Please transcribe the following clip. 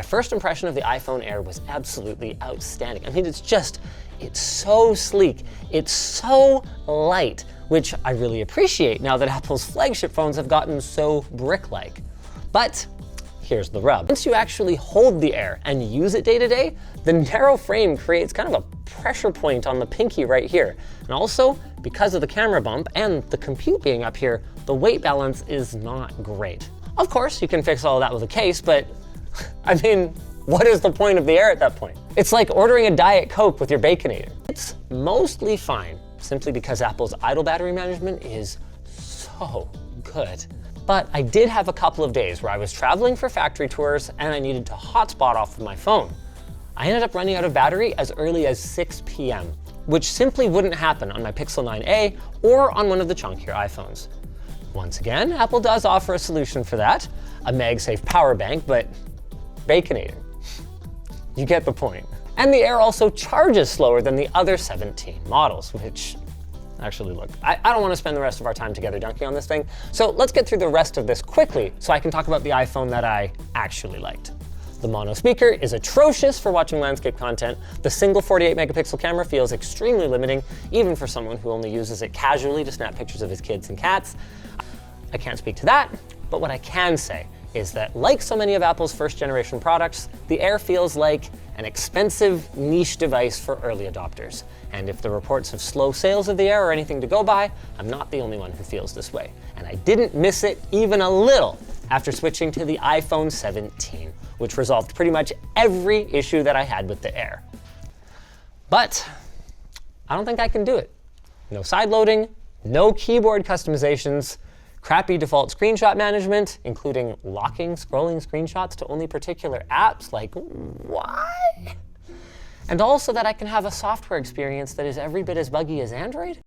first impression of the iPhone Air was absolutely outstanding. I mean, it's so sleek, it's so light, which I really appreciate now that Apple's flagship phones have gotten so brick-like. But here's the rub. Once you actually hold the Air and use it day to day, the narrow frame creates kind of a pressure point on the pinky right here. And also, because of the camera bump and the compute being up here, the weight balance is not great. Of course, you can fix all of that with a case, but I mean, what is the point of the Air at that point? It's like ordering a Diet Coke with your Baconator. It's mostly fine, simply because Apple's idle battery management is so good. But I did have a couple of days where I was traveling for factory tours and I needed to hotspot off of my phone. I ended up running out of battery as early as 6 p.m., which simply wouldn't happen on my Pixel 9a or on one of the chunkier iPhones. Once again, Apple does offer a solution for that, a MagSafe power bank, but Baconator. You get the point. And the Air also charges slower than the other 17 models, which, actually look, I don't want to spend the rest of our time together dunking on this thing, so let's get through the rest of this quickly so I can talk about the iPhone that I actually liked. The mono speaker is atrocious for watching landscape content. The single 48 megapixel camera feels extremely limiting, even for someone who only uses it casually to snap pictures of his kids and cats. I can't speak to that, but what I can say is that, like so many of Apple's first generation products, the Air feels like an expensive niche device for early adopters. And if the reports of slow sales of the Air are anything to go by, I'm not the only one who feels this way. And I didn't miss it even a little after switching to the iPhone 17, which resolved pretty much every issue that I had with the Air. But I don't think I can do it. No side loading, no keyboard customizations, crappy default screenshot management, including locking scrolling screenshots to only particular apps, like why? And also that I can have a software experience that is every bit as buggy as Android?